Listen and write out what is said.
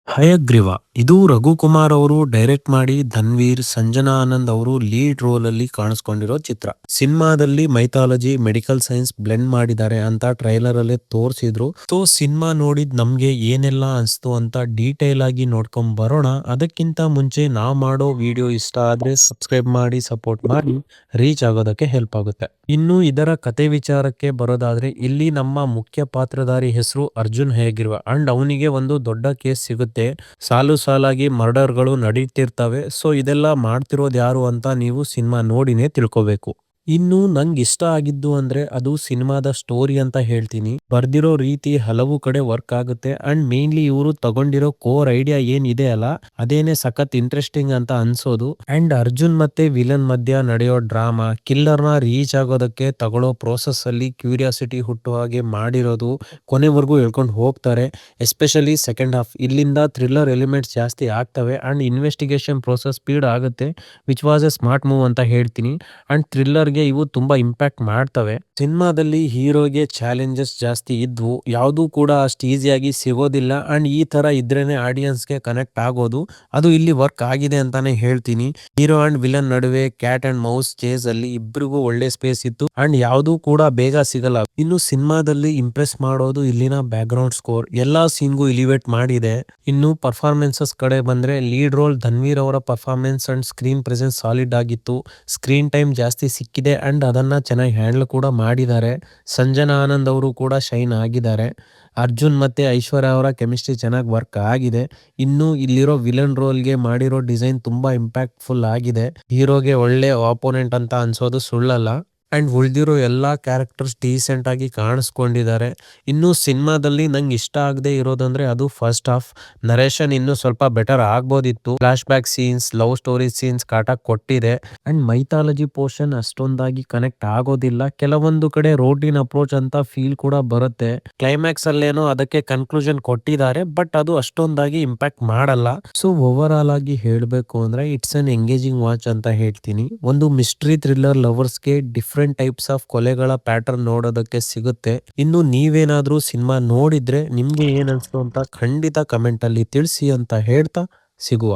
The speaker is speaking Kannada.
ಹಯಗ್ರೀವ ಇದು ರಘುಕುಮಾರ್ ಅವರು ಡೈರೆಕ್ಟ್ ಮಾಡಿ ಧನ್ವೀರ್ ಸಂಜನಾ ಆನಂದ್ ಅವರು ಲೀಡ್ ರೋಲ್ ಅಲ್ಲಿ ಕಾಣಿಸ್ಕೊಂಡಿರೋ ಚಿತ್ರ. ಸಿನಿಮಾದಲ್ಲಿ ಮೈಥಾಲಜಿ ಮೆಡಿಕಲ್ ಸೈನ್ಸ್ ಬ್ಲೆಂಡ್ ಮಾಡಿದ್ದಾರೆ ಅಂತ ಟ್ರೈಲರ್ ಅಲ್ಲೇ ತೋರಿಸಿದ್ರು. ಸೊ ಸಿನಿಮಾ ನೋಡಿದ್ ನಮ್ಗೆ ಏನೆಲ್ಲ ಅನ್ಸ್ತು ಅಂತ ಡೀಟೇಲ್ ಆಗಿ ನೋಡ್ಕೊಂಡ್ ಬರೋಣ. ಅದಕ್ಕಿಂತ ಮುಂಚೆ ನಾವ್ ಮಾಡೋ ವಿಡಿಯೋ ಇಷ್ಟ ಆದ್ರೆ ಸಬ್ಸ್ಕ್ರೈಬ್ ಮಾಡಿ ಸಪೋರ್ಟ್ ಮಾಡಿ ರೀಚ್ ಆಗೋದಕ್ಕೆ ಹೆಲ್ಪ್ ಆಗುತ್ತೆ. ಇನ್ನು ಇದರ ಕತೆ ವಿಚಾರಕ್ಕೆ ಬರೋದಾದ್ರೆ ಇಲ್ಲಿ ನಮ್ಮ ಮುಖ್ಯ ಪಾತ್ರಧಾರಿ ಹೆಸರು ಅರ್ಜುನ್ ಹಯಗ್ರೀವ ಅಂಡ್ ಅವನಿಗೆ ಒಂದು ದೊಡ್ಡ ಕೇಸ್ ಸಿಗುತ್ತೆ. ಸಾಲು ಸಾಲಾಗಿ ಮರ್ಡರ್ಗಳು ನಡೀತಿರ್ತವೆ. ಸೊ ಇದೆಲ್ಲ ಮಾಡ್ತಿರೋದು ಯಾರು ಅಂತ ನೀವು ಸಿನಿಮಾ ನೋಡಿನೇ ತಿಳ್ಕೊಬೇಕು. ಇನ್ನು ನಂಗೆ ಇಷ್ಟ ಆಗಿದ್ದು ಅಂದ್ರೆ ಅದು ಸಿನಿಮಾದ ಸ್ಟೋರಿ ಅಂತ ಹೇಳ್ತೀನಿ. ಬರ್ದಿರೋ ರೀತಿ ಹಲವು ಕಡೆ ವರ್ಕ್ ಆಗುತ್ತೆ ಅಂಡ್ ಮೇನ್ಲಿ ಇವರು ತಗೊಂಡಿರೋ ಕೋರ್ ಐಡಿಯಾ ಏನಿದೆ ಅಲ್ಲ ಅದೇನೆ ಸಖತ್ ಇಂಟ್ರೆಸ್ಟಿಂಗ್ ಅಂತ ಅನ್ಸೋದು. ಅಂಡ್ ಅರ್ಜುನ್ ಮತ್ತೆ ವಿಲನ್ ಮಧ್ಯ ನಡೆಯೋ ಡ್ರಾಮಾ, ಕಿಲ್ಲರ್ ನ ರೀಚ್ ಆಗೋದಕ್ಕೆ ತಗೊಳ್ಳೋ ಪ್ರೋಸೆಸ್ ಅಲ್ಲಿ ಕ್ಯೂರಿಯಾಸಿಟಿ ಹುಟ್ಟುವ ಹಾಗೆ ಮಾಡಿರೋದು. ಕೊನೆವರೆಗೂ ಹೇಳ್ಕೊಂಡು ಹೋಗ್ತಾರೆ. ಎಸ್ಪೆಷಲಿ ಸೆಕೆಂಡ್ ಹಾಫ್ ಇಲ್ಲಿಂದ ಥ್ರಿಲ್ಲರ್ ಎಲಿಮೆಂಟ್ಸ್ ಜಾಸ್ತಿ ಆಗ್ತವೆ ಅಂಡ್ ಇನ್ವೆಸ್ಟಿಗೇಷನ್ ಪ್ರೋಸೆಸ್ ಸ್ಪೀಡ್ ಆಗುತ್ತೆ, which was A smart move ಅಂತ ಹೇಳ್ತೀನಿ. ಅಂಡ್ ಥ್ರಿಲ್ಲರ್ ಗೆ ಇವು ತುಂಬಾ ಇಂಪ್ಯಾಕ್ಟ್ ಮಾಡ್ತವೆ. ಸಿನಿಮಾದಲ್ಲಿ ಹೀರೋಗೆ ಚಾಲೆಂಜಸ್ ಜಾಸ್ತಿ ಇದ್ವು, ಯಾವ್ದು ಕೂಡ ಅಷ್ಟು ಈಸಿಯಾಗಿ ಸಿಗೋದಿಲ್ಲ ಅಂಡ್ ಈ ತರ ಇದ್ರೇನೆ ಆಡಿಯನ್ಸ್ ಗೆ ಕನೆಕ್ಟ್ ಆಗೋದು. ಅದು ಇಲ್ಲಿ ವರ್ಕ್ ಆಗಿದೆ ಅಂತಾನೆ ಹೇಳ್ತೀನಿ. ಹೀರೋ ಅಂಡ್ ವಿಲನ್ ನಡುವೆ ಕ್ಯಾಟ್ ಅಂಡ್ ಮೌಸ್ ಚೇಸ್ ಅಲ್ಲಿ ಇಬ್ಬರಿಗೂ ಒಳ್ಳೆ ಸ್ಪೇಸ್ ಇತ್ತು ಅಂಡ್ ಯಾವ್ದು ಕೂಡ ಬೇಗ ಸಿಗಲ್ಲ. ಇನ್ನು ಸಿನಿಮಾದಲ್ಲಿ ಇಂಪ್ರೆಸ್ ಮಾಡೋದು ಇಲ್ಲಿನ ಬ್ಯಾಕ್ ಗ್ರೌಂಡ್ ಸ್ಕೋರ್ ಎಲ್ಲಾ ಸೀನ್ಗೂ ಇಲಿವೇಟ್ ಮಾಡಿದೆ. ಇನ್ನು ಪರ್ಫಾರ್ಮೆನ್ಸಸ್ ಕಡೆ ಬಂದ್ರೆ ಲೀಡ್ ರೋಲ್ ಧನ್ವೀರ್ ಅವರ performance and screen presence solid ಆಗಿತ್ತು. ಸ್ಕ್ರೀನ್ ಟೈಮ್ ಜಾಸ್ತಿ ಸಿಕ್ಕಿದೆ ಅಂಡ್ ಅದನ್ನ ಚೆನ್ನಾಗಿ ಹ್ಯಾಂಡಲ್ ಕೂಡ ಮಾಡಿದ್ದಾರೆ. ಸಂಜನಾ ಆನಂದ್ ಅವರು ಕೂಡ ಶೈನ್ ಆಗಿದ್ದಾರೆ. ಅರ್ಜುನ್ ಮತ್ತೆ ಐಶ್ವರ್ಯ ಅವರ ಕೆಮಿಸ್ಟ್ರಿ ಚೆನ್ನಾಗಿ ವರ್ಕ್ ಆಗಿದೆ. ಇನ್ನು ಇಲ್ಲಿರೋ ವಿಲನ್ ರೋಲ್ಗೆ ಮಾಡಿರೋ ಡಿಸೈನ್ ತುಂಬಾ ಇಂಪ್ಯಾಕ್ಟ್ಫುಲ್ ಆಗಿದೆ. ಹೀರೋಗೆ ಒಳ್ಳೆ ಆಪೋನೆಂಟ್ ಅಂತ ಅನ್ಸೋದು ಸುಳ್ಳಲ್ಲ. ಅಂಡ್ ಉಳಿದಿರೋ ಎಲ್ಲಾ ಕ್ಯಾರೆಕ್ಟರ್ಸ್ ಡೀಸೆಂಟ್ ಆಗಿ ಕಾಣಿಸ್ಕೊಂಡಿದ್ದಾರೆ. ಇನ್ನು ಸಿನಿಮಾದಲ್ಲಿ ನಂಗೆ ಇಷ್ಟ ಆಗದೆ ಇರೋದಂದ್ರೆ ಅದು ಫಸ್ಟ್ ಹಾಫ್ ನರೇಶನ್ ಇನ್ನು ಸ್ವಲ್ಪ ಬೆಟರ್ ಆಗ್ಬೋದಿತ್ತು. Flash back scenes, love story scenes ಕಾಟ ಕೊಟ್ಟಿದೆ ಅಂಡ್ ಮೈಥಾಲಜಿ ಪೋರ್ಷನ್ ಅಷ್ಟೊಂದಾಗಿ ಕನೆಕ್ಟ್ ಆಗೋದಿಲ್ಲ. ಕೆಲವೊಂದು ಕಡೆ ರೋಟಿನ್ ಅಪ್ರೋಚ್ ಅಂತ ಫೀಲ್ ಕೂಡ ಬರುತ್ತೆ. ಕ್ಲೈಮ್ಯಾಕ್ಸ್ ಅಲ್ಲೇನೋ ಅದಕ್ಕೆ ಕನ್ಕ್ಲೂಷನ್ ಕೊಟ್ಟಿದ್ದಾರೆ, ಬಟ್ ಅದು ಅಷ್ಟೊಂದಾಗಿ ಇಂಪ್ಯಾಕ್ಟ್ ಮಾಡಲ್ಲ. ಸೊ ಓವರ್ ಆಲ್ ಆಗಿ ಹೇಳ್ಬೇಕು ಅಂದ್ರೆ ಇಟ್ಸ್ ಅನ್ ಎಂಗೇಜಿಂಗ್ ವಾಚ್ ಅಂತ ಹೇಳ್ತೀನಿ. ಒಂದು ಮಿಸ್ಟ್ರಿ ಥ್ರಿಲ್ಲರ್ ಲವರ್ಸ್ಗೆ ಡಿಫ್ರೆಂಟ್ ಟೈಪ್ಸ್ ಆಫ್ ಕೊಲೆಗಳ ಪ್ಯಾಟರ್ನ್ ನೋಡೋದಕ್ಕೆ ಸಿಗುತ್ತೆ. ಇನ್ನು ನೀವೇನಾದ್ರೂ ಸಿನಿಮಾ ನೋಡಿದ್ರೆ ನಿಮ್ಗೆ ಏನ್ ಅನ್ಸ್ತು ಅಂತ ಖಂಡಿತ ಕಮೆಂಟ್ ಅಲ್ಲಿ ತಿಳಿಸಿ ಅಂತ ಹೇಳ್ತಾ ಸಿಗುವ.